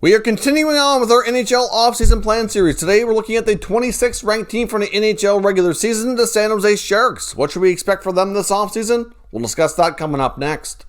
We are continuing on with our NHL offseason plan series. Today we're looking at the 26th ranked team from the NHL regular season, the San Jose Sharks. What should we expect for them this offseason? We'll discuss that coming up next.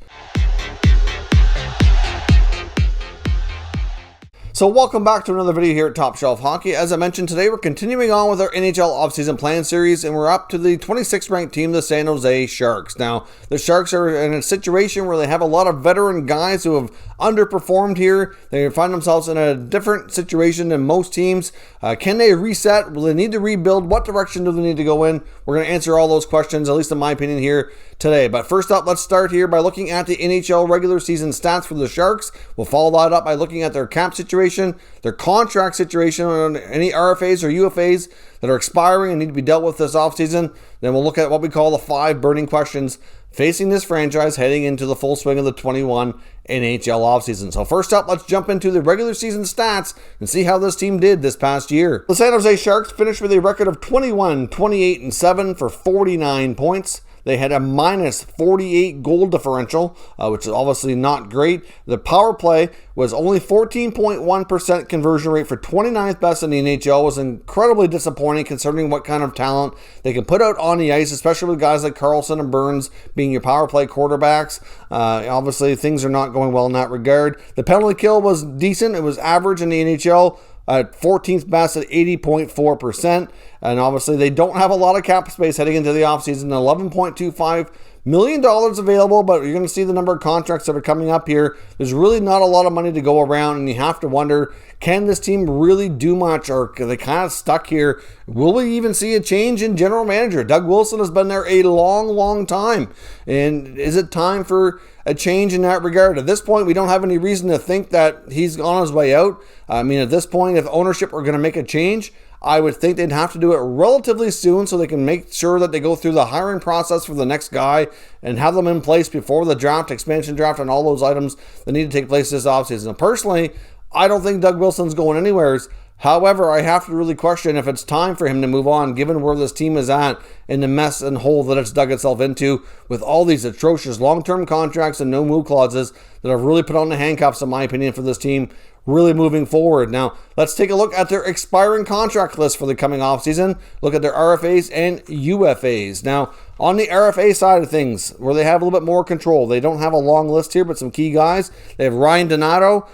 So welcome back to another video here at Top Shelf Hockey. As I mentioned, today we're continuing on with our NHL offseason plan series, and we're up to the 26th ranked team, the San Jose Sharks. Now, the Sharks are in a situation where they have a lot of veteran guys who have underperformed here. They find themselves in a different situation than most teams. Can they reset? Will they need to rebuild? What direction do they need to go in? We're going to answer all those questions, at least in my opinion, here today. But first up, let's start here by looking at the NHL regular season stats for the Sharks. We'll follow that up by looking at their cap situation, their contract situation, on any RFAs or UFAs that are expiring and need to be dealt with this offseason. Then we'll look at what we call the 5 burning questions facing this franchise heading into the full swing of the 21 NHL offseason. So first up, let's jump into the regular season stats and see how this team did this past year. The San Jose Sharks finished with a record of 21, 28, and 7 for 49 points. They had a minus 48 goal differential, which is obviously not great. The power play was only 14.1% conversion rate for 29th best in the NHL. Was incredibly disappointing considering what kind of talent they can put out on the ice, especially with guys like Karlsson and Burns being your power play quarterbacks. Obviously, things are not going well in that regard. The penalty kill was decent. It was average in the NHL. 14th best at 80.4%. And obviously they don't have a lot of cap space heading into the offseason. $11.25 million available, but you're going to see the number of contracts that are coming up here. There's really not a lot of money to go around, and you have to wonder, can this team really do much, or are they kind of stuck here? Will we even see a change in general manager? Doug Wilson has been there a long time, and is it time for a change in that regard? At this point, we don't have any reason to think that he's on his way out. I mean, at this point, if ownership are going to make a change, I would think they'd have to do it relatively soon so they can make sure that they go through the hiring process for the next guy and have them in place before the draft, expansion draft, and all those items that need to take place this offseason. And personally, I don't think Doug Wilson's going anywhere. However, I have to really question if it's time for him to move on, given where this team is at and the mess and hole that it's dug itself into with all these atrocious long-term contracts and no-move clauses that have really put on the handcuffs, in my opinion, for this team really moving forward. Now, let's take a look at their expiring contract list for the coming offseason. Look at their RFAs and UFAs. Now, on the RFA side of things, where they have a little bit more control, they don't have a long list here, but some key guys. They have Ryan Donato,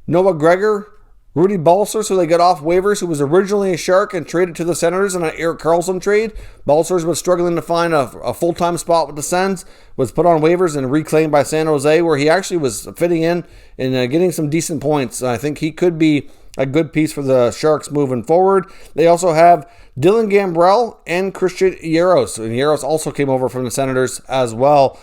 Noah Gregor, Rudy Balcers, who they got off waivers, who was originally a Shark and traded to the Senators in an Erik Karlsson trade. Balcers was struggling to find a full-time spot with the Sens, was put on waivers and reclaimed by San Jose, where he actually was fitting in and getting some decent points. I think he could be a good piece for the Sharks moving forward. They also have Dylan Gambrell and Christian Jaros. And Jaros also came over from the Senators as well.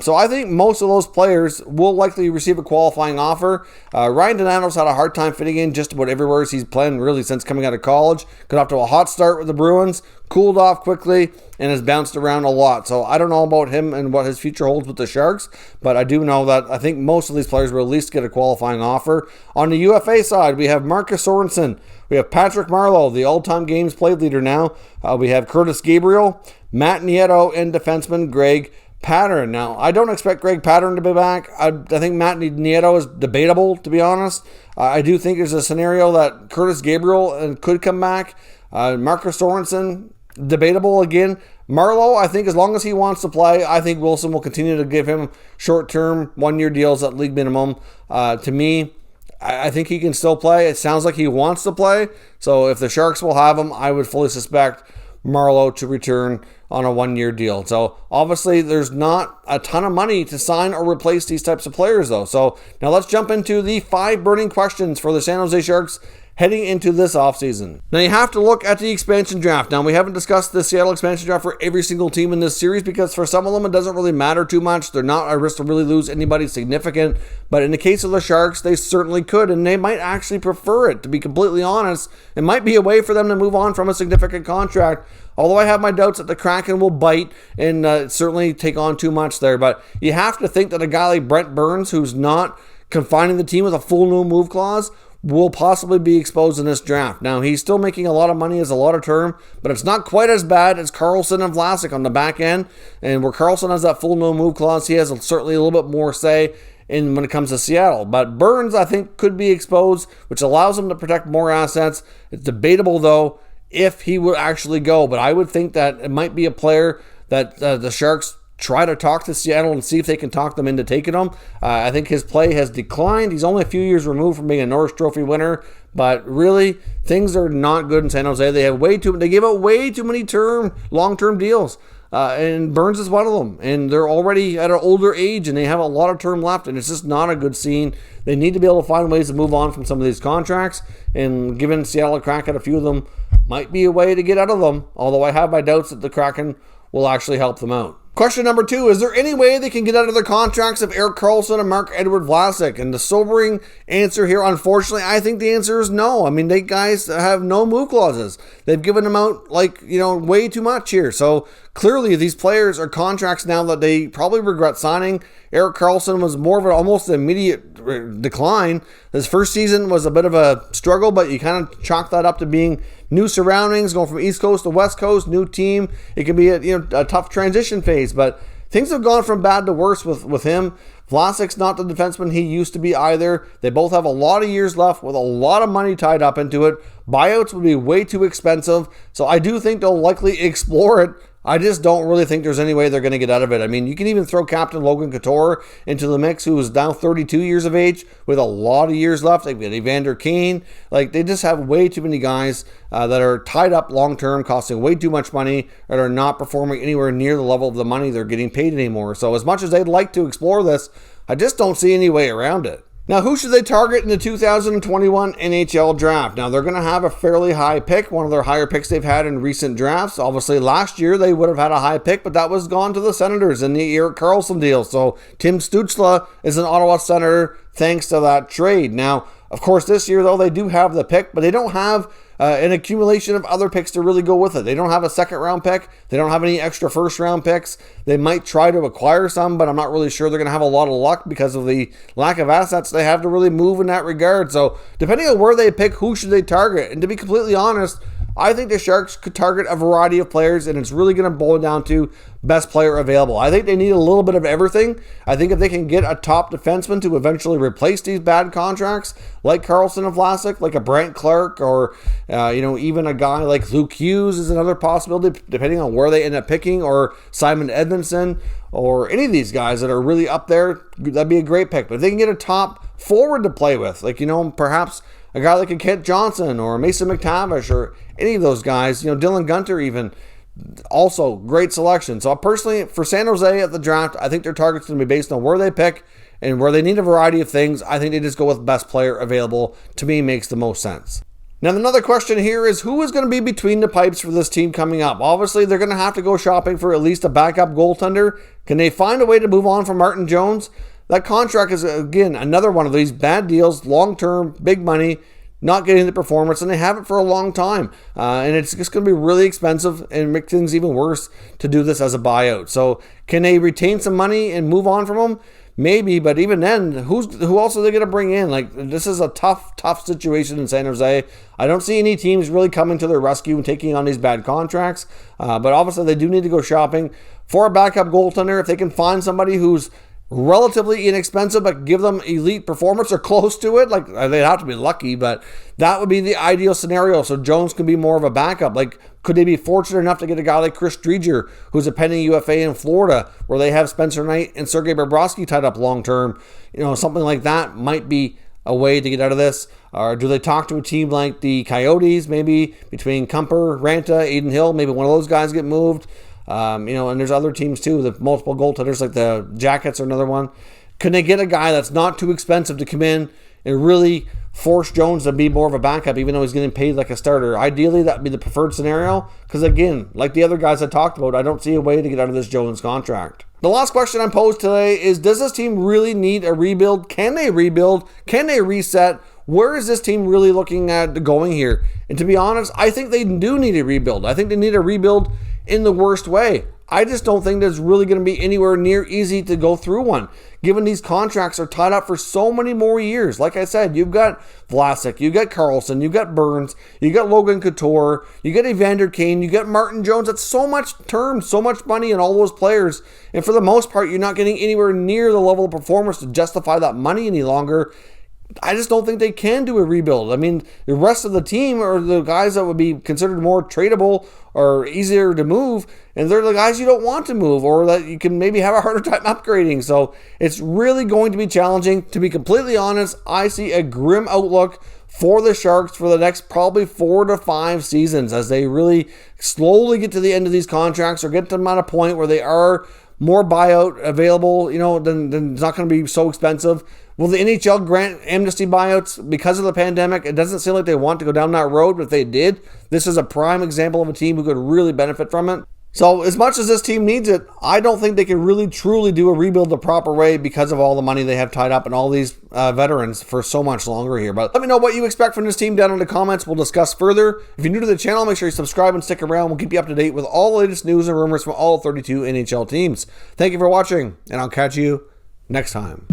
So I think most of those players will likely receive a qualifying offer. Ryan Donato's had a hard time fitting in just about everywhere he's playing really since coming out of college. Got off to a hot start with the Bruins, cooled off quickly, and has bounced around a lot. So I don't know about him and what his future holds with the Sharks, but I do know that I think most of these players will at least get a qualifying offer. On the UFA side, we have Marcus Sorensen. We have Patrick Marleau, the all-time games played leader now. We have Curtis Gabriel, Matt Nieto, and defenseman Greg Pattern. Now, I don't expect Greg Pattern to be back. I think Matt Nieto is debatable, to be honest. I do think there's a scenario that Curtis Gabriel could come back. Marcus Sorensen, debatable again. Marleau, I think as long as he wants to play, I think Wilson will continue to give him short-term, one-year deals at league minimum. To me, I think he can still play. It sounds like he wants to play. So if the Sharks will have him, I would fully suspect Marleau to return on a one-year deal. So obviously there's not a ton of money to sign or replace these types of players though. So now let's jump into the 5 burning questions for the San Jose Sharks heading into this offseason. Now you have to look at the expansion draft. Now we haven't discussed the Seattle expansion draft for every single team in this series because for some of them it doesn't really matter too much. They're not at risk to really lose anybody significant. But in the case of the Sharks, they certainly could, and they might actually prefer it, to be completely honest. It might be a way for them to move on from a significant contract. Although I have my doubts that the Kraken will bite and certainly take on too much there. But you have to think that a guy like Brent Burns, who's not confining the team with a full no move clause, will possibly be exposed in this draft. Now, he's still making a lot of money as a lot of term, but it's not quite as bad as Karlsson and Vlasic on the back end. And where Karlsson has that full no-move clause, he has certainly a little bit more say when it comes to Seattle. But Burns, I think, could be exposed, which allows him to protect more assets. It's debatable, though, if he would actually go. But I would think that it might be a player that the Sharks try to talk to Seattle and see if they can talk them into taking him. I think his play has declined. He's only a few years removed from being a Norris Trophy winner, but really, things are not good in San Jose. They give out way too many long-term deals. And Burns is one of them. And they're already at an older age, and they have a lot of term left, and it's just not a good scene. They need to be able to find ways to move on from some of these contracts, and giving Seattle a crack at a few of them might be a way to get out of them, although I have my doubts that the Kraken will actually help them out. Question number 2, is there any way they can get out of their contracts of Erik Karlsson and Marc-Edouard Vlasic? And the sobering answer here, unfortunately, I think the answer is no. I mean, they guys have no move clauses. They've given them out, way too much here. So clearly these players are contracts now that they probably regret signing. Erik Karlsson was more of an almost immediate decline. His first season was a bit of a struggle, but you kind of chalk that up to being new surroundings, going from East Coast to West Coast, new team. It can be a tough transition phase, but things have gone from bad to worse with him. Vlasic's not the defenseman he used to be either. They both have a lot of years left with a lot of money tied up into it. Buyouts would be way too expensive, so I do think they'll likely explore it. I just don't really think there's any way they're going to get out of it. I mean, you can even throw Captain Logan Couture into the mix, who is now 32 years of age with a lot of years left. They've got Evander Kane. They just have way too many guys that are tied up long-term, costing way too much money, and are not performing anywhere near the level of the money they're getting paid anymore. So as much as they'd like to explore this, I just don't see any way around it. Now, who should they target in the 2021 NHL Draft? Now, they're going to have a fairly high pick, one of their higher picks they've had in recent drafts. Obviously, last year they would have had a high pick, but that was gone to the Senators in the Erik Karlsson deal. So Tim Stützle is an Ottawa Senator thanks to that trade. Now, of course, this year, though, they do have the pick, but they don't have an accumulation of other picks to really go with it. They don't have a second-round pick. They don't have any extra first-round picks. They might try to acquire some, but I'm not really sure they're going to have a lot of luck because of the lack of assets they have to really move in that regard. So depending on where they pick, who should they target? And to be completely honest, I think the Sharks could target a variety of players, and it's really going to boil down to best player available. I think they need a little bit of everything. I think if they can get a top defenseman to eventually replace these bad contracts, like Karlsson and Vlasic, like a Brent Clark, or even a guy like Luke Hughes is another possibility, depending on where they end up picking, or Simon Edmondson, or any of these guys that are really up there, that'd be a great pick. But if they can get a top forward to play with, perhaps a guy like a Kent Johnson or Mason McTavish or any of those guys, Dylan Gunter even, also great selection. So personally, for San Jose at the draft, I think their target's going to be based on where they pick, and where they need a variety of things, I think they just go with best player available. To me, makes the most sense. Now, another question here is, who is going to be between the pipes for this team coming up? Obviously, they're going to have to go shopping for at least a backup goaltender. Can they find a way to move on from Martin Jones? That contract is, again, another one of these bad deals, long-term, big money, not getting the performance, and they have it for a long time. And it's just going to be really expensive and make things even worse to do this as a buyout. So can they retain some money and move on from them? Maybe, but even then, who else are they going to bring in? This is a tough situation in San Jose. I don't see any teams really coming to their rescue and taking on these bad contracts. But obviously, they do need to go shopping for a backup goaltender. If they can find somebody who's relatively inexpensive but give them elite performance or close to it, they'd have to be lucky, but that would be the ideal scenario, so Jones can be more of a backup. Could they be fortunate enough to get a guy like Chris Driedger, who's a pending UFA in Florida, where they have Spencer Knight and Sergei Bobrovsky tied up long term? Something like that might be a way to get out of this. Or do they talk to a team like the Coyotes, maybe between Kumper, Ranta, Aiden Hill, maybe one of those guys get moved? And there's other teams too, the multiple goaltenders, like the Jackets are another one. Can they get a guy that's not too expensive to come in and really force Jones to be more of a backup, even though he's getting paid like a starter? Ideally, that would be the preferred scenario, because again, like the other guys I talked about, I don't see a way to get out of this Jones contract. The last question I'm posed today is, does this team really need a rebuild? Can they rebuild? Can they reset? Where is this team really looking at going here? And to be honest, I think they do need a rebuild. I think they need a rebuild in the worst way. I just don't think there's really going to be anywhere near easy to go through one, given these contracts are tied up for so many more years. Like I said, you've got Vlasic, you've got Karlsson, you've got Burns, you got Logan Couture, you got Evander Kane, you got Martin Jones. That's so much term, so much money in all those players. And for the most part, you're not getting anywhere near the level of performance to justify that money any longer. I just don't think they can do a rebuild. I mean, the rest of the team are the guys that would be considered more tradable or easier to move, and they're the guys you don't want to move or that you can maybe have a harder time upgrading. So it's really going to be challenging. To be completely honest, I see a grim outlook for the Sharks for the next probably 4 to 5 seasons as they really slowly get to the end of these contracts or get to them at a point where they are more buyout available, then it's not going to be so expensive. Will the NHL grant amnesty buyouts because of the pandemic? It doesn't seem like they want to go down that road, but if they did, this is a prime example of a team who could really benefit from it. So as much as this team needs it, I don't think they can really truly do a rebuild the proper way because of all the money they have tied up and all these veterans for so much longer here. But let me know what you expect from this team down in the comments. We'll discuss further. If you're new to the channel, make sure you subscribe and stick around. We'll keep you up to date with all the latest news and rumors from all 32 NHL teams. Thank you for watching, and I'll catch you next time.